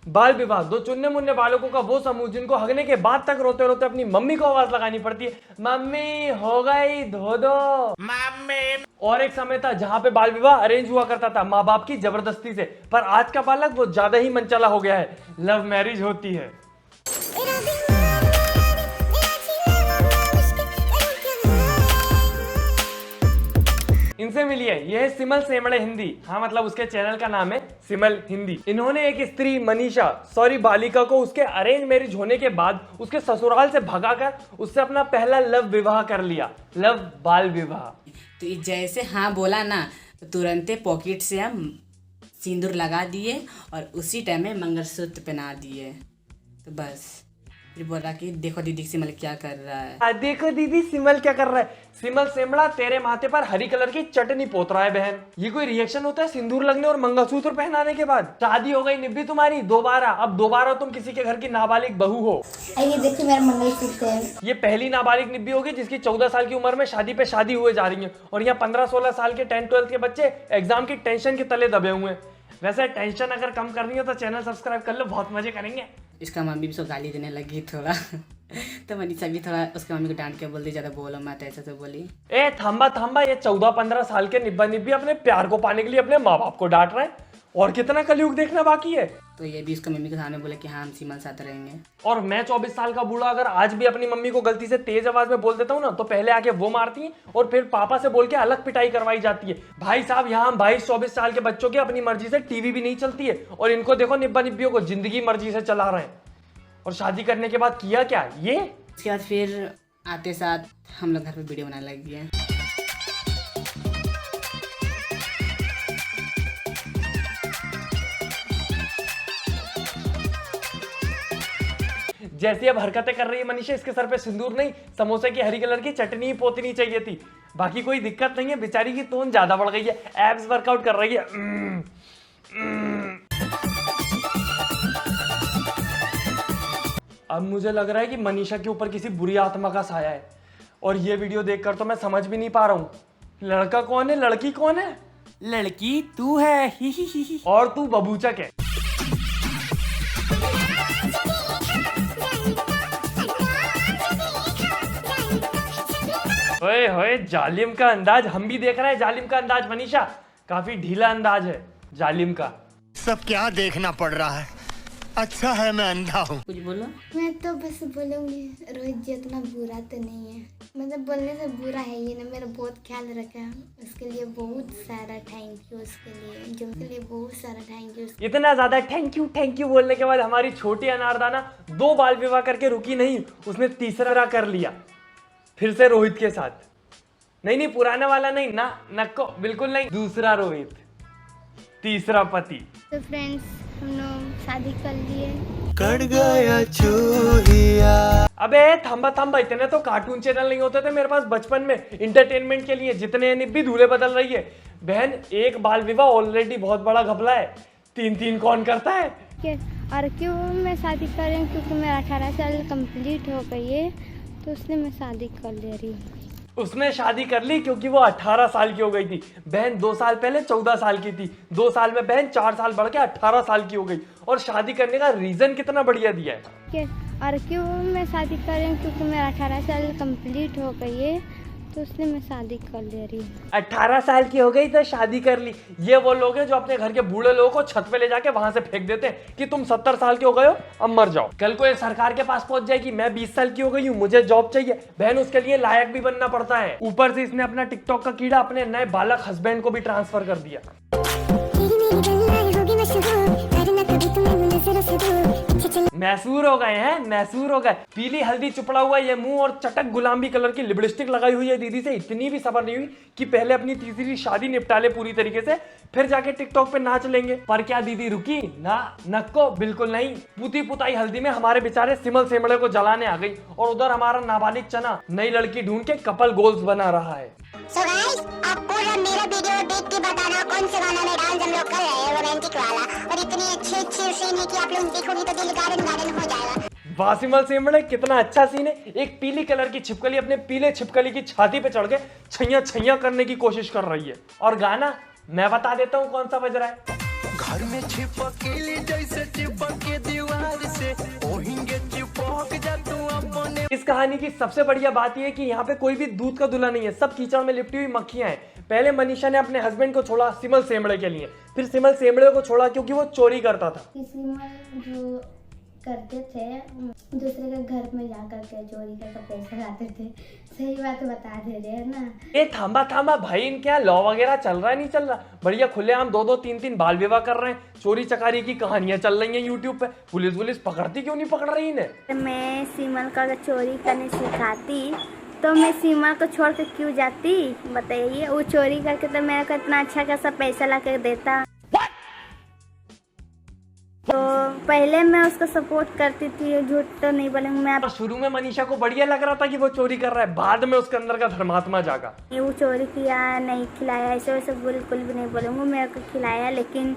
बाल विवाह, दो चुन्ने मुन्ने बालकों का वो समूह जिनको हगने के बाद तक रोते रोते अपनी मम्मी को आवाज लगानी पड़ती है, मम्मी हो गई धो दो मम्मी। और एक समय था जहां पे बाल विवाह अरेंज हुआ करता था माँ बाप की जबरदस्ती से, पर आज का बालक वो ज्यादा ही मनचला हो गया है, लव मैरिज होती है। इनसे मिलिए, यह है सिमल सेमड़े हिंदी। हाँ मतलब उसके चैनल का नाम है सिमल हिंदी। इन्होंने एक स्त्री मनीषा बालिका को उसके अरेंज मैरिज होने के बाद उसके ससुराल से भगाकर उससे अपना पहला लव विवाह कर लिया, लव बाल विवाह। तो जैसे हाँ बोला ना, तो तुरंत पॉकेट से हम सिंदूर लगा दिए और उसी टाइम में मंगलसूत्र पहना दिए। तो बस फिर बोला कि देखो दीदी सिमल क्या कर रहा है। देखो दीदी सिमल क्या कर रहा है, सिमल सेमड़ा तेरे माथे पर हरी कलर की चटनी पोत रहा है बहन। ये कोई रिएक्शन होता है सिंदूर लगने और मंगलसूत्र पहनाने के बाद? शादी हो गई निब्बी तुम्हारी दोबारा, अब दोबारा तुम किसी के घर की नाबालिग बहू हो। ये देखिए मेरा मंगलसूत्र है। ये पहली नाबालिग निब्बी होगी जिसकी 14 साल की उम्र में शादी पे शादी हुए जा रही है, और यहाँ 15-16 साल के 10-12 के बच्चे एग्जाम की टेंशन के तले दबे हुए हैं। वैसे टेंशन अगर कम करनी हो तो चैनल सब्सक्राइब कर लो, बहुत मजे करेंगे। इसका मम्मी भी उसको गाली देने लगी थोड़ा तो मनीषा भी थोड़ा उसके मम्मी को डांट के बोल दी, ज्यादा बोलो मत ऐसा तो बोली। ए थम्बा, ये 14-15 साल के निब्बा निब्बी अपने प्यार को पाने के लिए अपने माँ बाप को डांट रहे हैं, और कितना कलयुग देखना बाकी है। तो ये भी उसके मम्मी के सामने बोले कि हाँ हम सिमल साथ रहेंगे। और मैं 24 साल का बूढ़ा अगर आज भी अपनी मम्मी को गलती से तेज आवाज में बोल देता हूँ ना, तो पहले आके वो मारती है और फिर पापा से बोल के अलग पिटाई करवाई जाती है। भाई साहब यहाँ हम 22-24 साल के बच्चों की अपनी मर्जी से टीवी भी नहीं चलती है, और इनको देखो निब्बा निब्बियों को जिंदगी मर्जी से चला रहे हैं। और शादी करने के बाद किया क्या ये? उसके बाद फिर आते साथ हम लोग घर पे वीडियो बनाने लग गए। जैसी अब हरकतें कर रही है मनीषा, इसके सर पे सिंदूर नहीं, समोसे की हरी कलर की चटनी ही पोतनी चाहिए थी। बाकी कोई दिक्कत नहीं है, बेचारी की टोन ज्यादा बढ़ गई है, एब्स वर्कआउट कर रही है। अब मुझे लग रहा है कि मनीषा के ऊपर किसी बुरी आत्मा का साया है, और ये वीडियो देखकर तो मैं समझ भी नहीं पा रहा हूँ लड़का कौन है लड़की कौन है। लड़की तू है ही। और तू बबूचक है। ओए होए जालिम का अंदाज, हम भी देख रहे हैं जालिम का अंदाज मनीषा, काफी ढीला अंदाज है जालिम का। सब क्या देखना पड़ रहा है, अच्छा है मैं अंधा हूँ। कुछ बोलो। मैं तो बस बोलूँगी रोहित जी उतना बुरा तो नहीं है, मतलब बोलने से बुरा है ये ना, मेरा बहुत ख्याल रखा, उसके लिए बहुत सारा थैंक यू, उसके लिए बहुत सारा थैंक यू। इतना ज्यादा थैंक यू बोलने के बाद हमारी छोटी अनारदाना 2 बाल विवाह करके रुकी नहीं, उसने तीसरा कर लिया, फिर से रोहित के साथ। नहीं पुराना वाला नहीं ना, नको बिल्कुल नहीं, दूसरा रोहित, तीसरा पति। तो फ्रेंड्स हम लोग शादी कर लिए। कट गया चूहिया। अबे थम्बा, इतने तो कार्टून चैनल नहीं होते थे मेरे पास बचपन में इंटरटेनमेंट के लिए, जितने निब्बी दूल्हे बदल रही है बहन। एक बाल विवाह ऑलरेडी बहुत बड़ा घपला है, 3 कौन करता है? और क्यों मैं शादी कर रही हूँ, क्योंकि मेरा 18 साल कंप्लीट हो गई है, तो उसने मैं शादी कर ले रही हूँ। उसने शादी कर ली क्योंकि वो 18 साल की हो गई थी। बहन 2 साल पहले 14 साल की थी, 2 साल में बहन 4 साल बढ़ के 18 साल की हो गई। और शादी करने का रीजन कितना बढ़िया दिया है। और क्यों मैं शादी कर रही हूँ, क्योंकि मेरा 18 साल कंप्लीट हो गई है, तो उसने मैं शादी कर ले रही हूँ। 18 साल की हो गई तो शादी कर ली। ये वो लोग हैं जो अपने घर के बूढ़े लोगों को छत पे ले जाके वहां से फेंक देते हैं कि तुम 70 साल के हो गए हो, अब मर जाओ। कल को ये सरकार के पास पहुंच जाएगी, मैं 20 साल की हो गई हूँ, मुझे जॉब चाहिए, बहन उसके लिए लायक भी बनना पड़ता है। ऊपर से इसने अपना टिकटॉक का कीड़ा अपने नए बालक हस्बैंड को भी ट्रांसफर कर दिया। मैसूर हो गए हैं, मैसूर हो गए। पीली हल्दी चुपड़ा हुआ ये मुंह और चटक गुलाबी कलर की लिपस्टिक लगाई हुई है दीदी से इतनी भी सब्र नहीं हुई कि पहले अपनी तीसरी शादी निपटा ले पूरी तरीके से, फिर जाके टिकटॉक पे नाच लेंगे। पर क्या दीदी रुकी ना, नको बिल्कुल नहीं। पुती पुताई हल्दी में हमारे बेचारे सिमल सेमड़े को जलाने आ गई, और उधर हमारा नाबालिग चना नई लड़की ढूंढ के कपल गोल्स बना रहा है। So guys, आप पूरा मेरा वीडियो देख के बताना कौन से गाना में डांस हम लोग कर रहे हैं, रोमांटिक वाला, और इतनी अच्छी सीन है कि आप लोग देखोगे तो दिल गार्डन हो जाएगा। वासिमल सेमड़े कितना अच्छा सीन है। एक पीली कलर की छिपकली अपने पीले छिपकली की छाती पे चढ़ के छैया करने की कोशिश कर रही है, और गाना मैं बता देता हूँ कौन सा बज रहा है। घर में छिपकली जैसे चिपके कहानी की सबसे बढ़िया बात यह है कि यहाँ पे कोई भी दूध का दूल्हा नहीं है, सब कीचड़ में लिपटी हुई मक्खियां हैं। पहले मनीषा ने अपने हस्बैंड को छोड़ा सिमल सेमड़े के लिए, फिर सिमल सेमड़े को छोड़ा क्योंकि वो चोरी करता था। सिमल जो करते थे दूसरे के घर में जा करके चोरी करके पैसा लाते थे। सही बात बता दे रहे हैं ना। ए थांबा भाई, इनके यहाँ लॉ वगैरह चल रहा है नहीं चल रहा? बढ़िया खुलेआम 2-2 3-3 बाल विवाह कर रहे हैं, चोरी चकारी की कहानियां चल रही हैं यूट्यूब पे। पुलिस पकड़ती क्यों नहीं पकड़ रही इन्हें? मैं सिमल का अगर चोरी करने सिखाती तो मैं सिमल को छोड़ कर क्यों जाती बताइए। वो चोरी करके तो मेरे को इतना अच्छा खासा पैसा ला कर देता। तो पहले मैं उसको सपोर्ट करती थी, झूठ तो नहीं बोलेंगे मैं। शुरू में मनीषा को बढ़िया लग रहा था कि वो चोरी कर रहा है, बाद में उसके अंदर का धर्मात्मा जागा। वो चोरी किया नहीं खिलाया ऐसे वैसे बिल्कुल भी नहीं बोलूँगी। मेरे को खिलाया लेकिन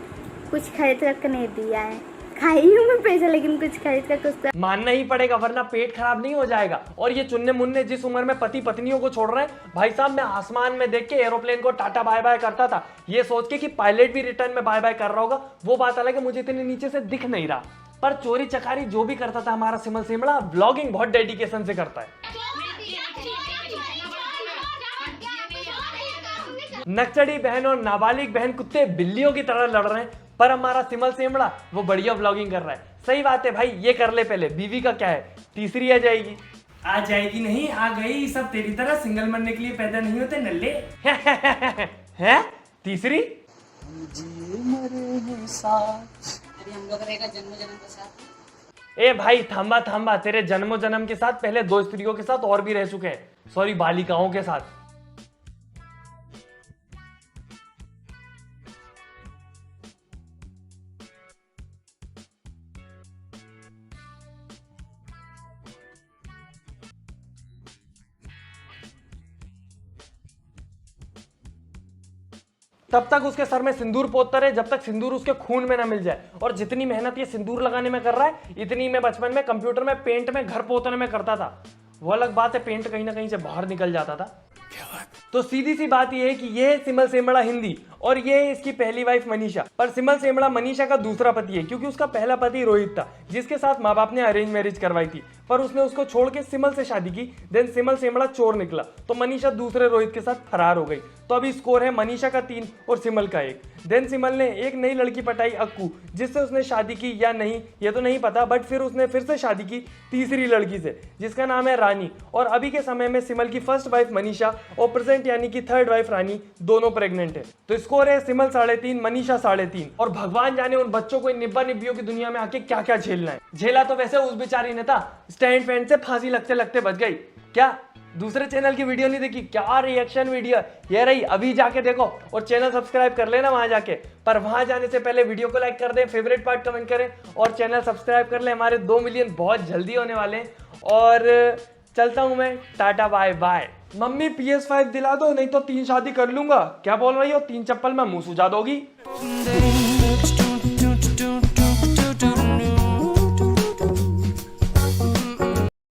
कुछ खरीद करके नहीं दिया है। खाई हूँ मैं पैसा लेकिन कुछ खरीद कर कुछ मानना ही पड़ेगा वरना पेट खराब नहीं हो जाएगा। और ये चुन्ने मुन्ने जिस उम्र में पति पत्नियों को छोड़ रहे हैं, भाई साहब मैं आसमान में देख के एरोप्लेन को टाटा बाय बाय करता था, ये सोच के कि पायलट भी रिटर्न में बाय बाय कर रहा होगा। वो बात अलग है, मुझे इतने नीचे से दिख नहीं रहा। पर चोरी चकारी जो भी करता था हमारा सिमल सेमड़ा, व्लॉगिंग बहुत डेडिकेशन से करता है। नक्सड़ी बहन और नाबालिग बहन कुत्ते बिल्लियों की तरह लड़ रहे हैं, पर हमारा सिमल सेमड़ा वो बढ़िया व्लॉगिंग कर रहा है। सही बात है भाई, ये कर ले पहले। बीवी का क्या है, तीसरी आ जाएगी। आ जाएगी नहीं, आ गई। सब तेरी तरह सिंगल मरने के लिए पैदा नहीं होते नल्ले। हैं तीसरी? अभी हम लोग रहेगा जन्म जन्म के साथ। ए भाई थांबा, तेरे जन्मों जन्म के साथ पहले 2 स्त्रियों के साथ और भी रह चुके हैं, सॉरी बालिकाओं के साथ। तब तक उसके सर में सिंदूर पोतता रहे जब तक सिंदूर उसके खून में ना मिल जाए। और जितनी मेहनत ये सिंदूर लगाने में कर रहा है, इतनी मैं बचपन में कंप्यूटर में पेंट में घर पोतने में करता था। वो अलग बात है, पेंट कहीं ना कहीं से बाहर निकल जाता था। तो सीधी सी बात यह है कि ये सिमल सेमड़ा हिंदी और ये है इसकी पहली वाइफ मनीषा। पर सिमल सेमड़ा मनीषा का दूसरा पति है, क्योंकि उसका पहला पति रोहित था, जिसके साथ माँ बाप ने अरेंज मैरिज करवाई थी। पर उसने उसको छोड़ के सिमल से शादी की। देन सिमल सेमड़ा चोर निकला तो मनीषा दूसरे रोहित के साथ फरार हो गई। तो अभी स्कोर है मनीषा का 3 और सिमल का 1। देन सिमल ने एक नई लड़की पटाई, अक्कू, जिससे उसने शादी की या नहीं ये तो नहीं पता, बट फिर उसने फिर से शादी की तीसरी लड़की से, जिसका नाम है रानी। और अभी के समय में सिमल की फर्स्ट वाइफ मनीषा और प्रेजेंट यानी कि थर्ड वाइफ रानी दोनों प्रेग्नेंट है। तो स्कोर है सिमल 3.5, मनीषा 3.5। और भगवान जाने उन बच्चों को इन निब्बा निब्बियों की दुनिया में आके क्या क्या झेलना है। झेला तो वैसे उस बेचारी ने था, स्टैंड फैन से फांसी लगते लगते बच गई। क्या दूसरे चैनल की वीडियो नहीं देखी? क्या रिएक्शन वीडियो ये रही, अभी जाके देखो और चैनल सब्सक्राइब कर लेना वहां जाके। पर वहां जाने से पहले वीडियो को लाइक कर दें, फेवरेट पार्ट कमेंट करें और चैनल सब्सक्राइब कर लें। हमारे 2 मिलियन बहुत जल्दी होने वाले हैं। और चलता हूं मैं, tata bye bye. Mummy PS5 दिला दो, नहीं तो 3 शादी कर लूंगा। क्या बोल रही हो, 3 चप्पल में मुंह सुजा दोगी?